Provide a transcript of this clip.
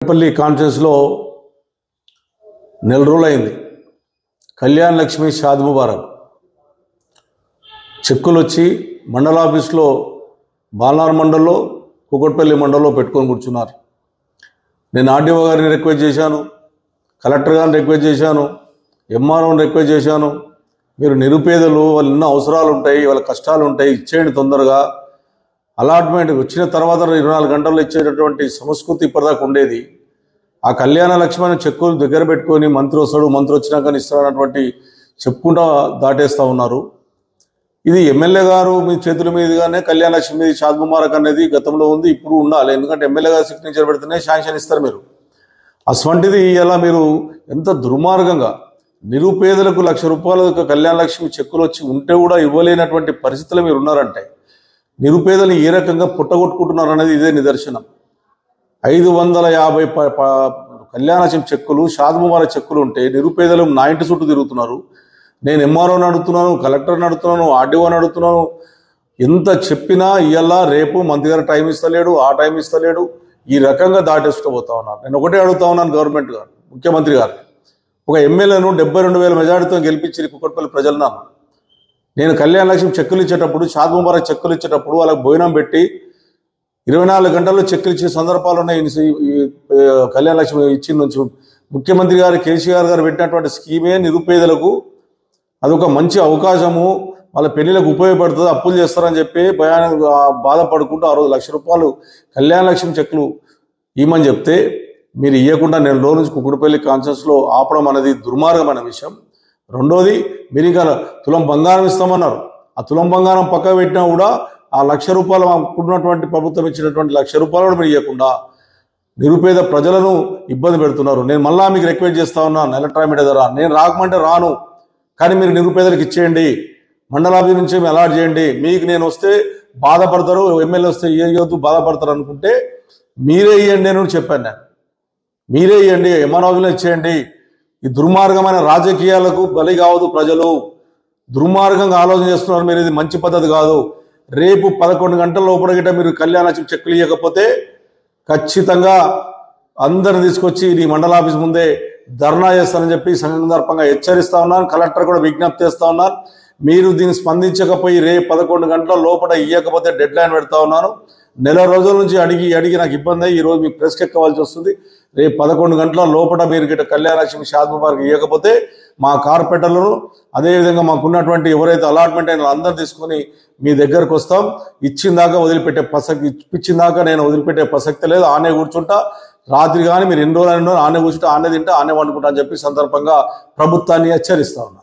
పల్లి కాన్ఫరెన్స్లో నెల రోజులైంది. కళ్యాణ్ లక్ష్మి షాద్ ముబారక్ చెక్కులు వచ్చి మండల ఆఫీస్లో బాలనార్ మండల్లో కూకట్పల్లి మండల్లో పెట్టుకొని కూర్చున్నారు. నేను ఆర్డీఓ గారిని రిక్వెస్ట్ చేశాను, కలెక్టర్ గారిని రిక్వెస్ట్ చేశాను, ఎంఆర్ఓని రిక్వెస్ట్ చేశాను. మీరు నిరుపేదలు, వాళ్ళు ఎన్నో అవసరాలు ఉంటాయి, వాళ్ళ కష్టాలు ఉంటాయి, ఇచ్చేయండి తొందరగా. అలాట్మెంట్ వచ్చిన తర్వాత 24 గంటల్లో ఇచ్చేటటువంటి సంస్కృతి ఇప్పటిదాకా ఉండేది. ఆ కళ్యాణ లక్ష్మి చెక్కులు దగ్గర పెట్టుకొని మంత్రి వస్తాడు, మంత్రి వచ్చినాక ఇస్తాడన్నటువంటి చెప్పుకుంటా దాటేస్తూ ఉన్నారు. ఇది ఎమ్మెల్యే గారు మీ చేతుల మీదుగానే కళ్యాణ లక్ష్మి షాద్ ముబారక్ అనేది గతంలో ఉంది, ఇప్పుడు ఉండాలి. ఎందుకంటే ఎమ్మెల్యే గారు సిగ్నేచర్ పెడితేనే శాంక్షన్ ఇస్తారు మీరు. అటువంటిది ఇలా మీరు ఎంత దుర్మార్గంగా నిరుపేదలకు ₹1,00,000 కళ్యాణ లక్ష్మి చెక్కులు వచ్చి ఉంటే కూడా ఇవ్వలేనటువంటి పరిస్థితులు మీరు ఉన్నారంటే నిరుపేదలు ఏ రకంగా పుట్టగొట్టుకుంటున్నారు అనేది ఇదే నిదర్శనం. 550 కళ్యాణ లక్ష్మి చెక్కులు, షాద్ ముబారక్ చెక్కులు ఉంటే నిరుపేదలు నా ఇంటి చుట్టూ తిరుగుతున్నారు. నేను ఎంఆర్ఓని అడుగుతున్నాను, కలెక్టర్ని అడుగుతున్నాను, ఆర్డీఓని అడుగుతున్నాను. ఎంత చెప్పినా ఇవాళ రేపు మంత్రి గారు టైం ఇస్తలేడు, ఆ టైం ఇస్తలేడు. ఈ రకంగా దాటేస్తూ పోతా ఉన్నారు. నేను ఒకటే అడుగుతా ఉన్నాను గవర్నమెంట్ గారు, ముఖ్యమంత్రి గారు, ఒక ఎమ్మెల్యేను 72,000 మెజార్టీతో గెలిపించి కుక్కట్పల్లి ప్రజలు నేను కళ్యాణ లక్ష్మి చెక్కులు ఇచ్చేటప్పుడు, షాద్ ముబారక్ చెక్కులు ఇచ్చేటప్పుడు వాళ్ళకి భోజనం పెట్టి 24 గంటల్లో చెక్కులు ఇచ్చే సందర్భాలు ఉన్నాయి. కళ్యాణ లక్ష్మి ఇచ్చిన నుంచి ముఖ్యమంత్రి గారు కేసీఆర్ గారు పెట్టినటువంటి స్కీమే నిరుపేదలకు అదొక మంచి అవకాశము, వాళ్ళ పెళ్లిలకు ఉపయోగపడుతుంది, అప్పులు చేస్తారని చెప్పి బాధపడుకుంటూ ఆ రోజు ₹1,00,000 కళ్యాణ లక్ష్మి చెక్కులు ఇవ్వమని చెప్తే మీరు ఇవ్వకుండా నెల రోజుల నుంచి కుక్కడపల్లి కాన్ఫరెన్స్లో ఆపడం అనేది దుర్మార్గమైన విషయం. రెండోది, మీరు ఇంకా తులం బంగారం ఇస్తామన్నారు. ఆ తులం బంగారం పక్క పెట్టినా కూడా ఆ ₹1,00,000 అనుకున్నటువంటి ప్రభుత్వం ఇచ్చినటువంటి ₹1,00,000 కూడా మీరు ఇవ్వకుండా నిరుపేద ప్రజలను ఇబ్బంది పెడుతున్నారు. నేను మళ్ళా మీకు రిక్వెస్ట్ చేస్తా ఉన్నాను, ఎలక్ట్రానిక్ మీడియా ద్వారా నేను రాకమంటే రాను, కానీ మీరు నిరుపేదలకు ఇచ్చేయండి, మండలాభి నుంచి అలాట్ చేయండి. మీకు నేను వస్తే బాధపడతారు, ఎమ్మెల్యే వస్తే ఇవ్వద్దు బాధపడతారు అనుకుంటే మీరే ఇవ్వండి అని చెప్పాను. నేను మీరే ఇవ్వండి, ఎంఆర్ఓలో ఇచ్చేయండి. ఈ దుర్మార్గమైన రాజకీయాలకు బలి కావద్దు ప్రజలు. దుర్మార్గంగా ఆలోచన చేస్తున్నారు మీరు, ఇది మంచి పద్ధతి కాదు. రేపు 11 గంటల లోపల మీరు కళ్యాణ లక్ష్మి చెక్కులు ఇవ్వకపోతే ఖచ్చితంగా అందరిని తీసుకొచ్చి ఈ మండల ఆఫీస్ ముందే ధర్నా చేస్తానని చెప్పి సందర్భంగా హెచ్చరిస్తా ఉన్నాను. కలెక్టర్ కూడా విజ్ఞప్తి చేస్తా ఉన్నాను. మీరు దీన్ని స్పందించకపోయి రేపు 11 గంటల లోపల ఇవ్వకపోతే డెడ్ లైన్ పెడతా ఉన్నాను. నెల రోజుల నుంచి అడిగి నాకు ఇబ్బంది అయ్యి ఈరోజు మీకు ప్రెస్కి ఎక్కవలసి వస్తుంది. రేపు 11 గంటల లోపల మీరు గిట్ట కళ్యాణ లక్ష్మి షాద్ ముబారక్ ఇవ్వకపోతే మా కార్పొరేటర్లను, అదేవిధంగా మాకున్నటువంటి ఎవరైతే అలాట్మెంట్ అయిన అందరూ తీసుకొని మీ దగ్గరకు వస్తాం. ఇచ్చిందాకా వదిలిపెట్టే ప్రసక్తి, ఇప్పించిందాకా నేను వదిలిపెట్టే ప్రసక్తి లేదు. ఆనే కూర్చుంటా, రాత్రి కానీ మీరు ఎన్ని రోజులు ఆనే కూర్చుంటా, ఆనే తింటా, ఆనే వండుకుంటా అని చెప్పి సందర్భంగా ప్రభుత్వాన్ని హెచ్చరిస్తా ఉన్నా.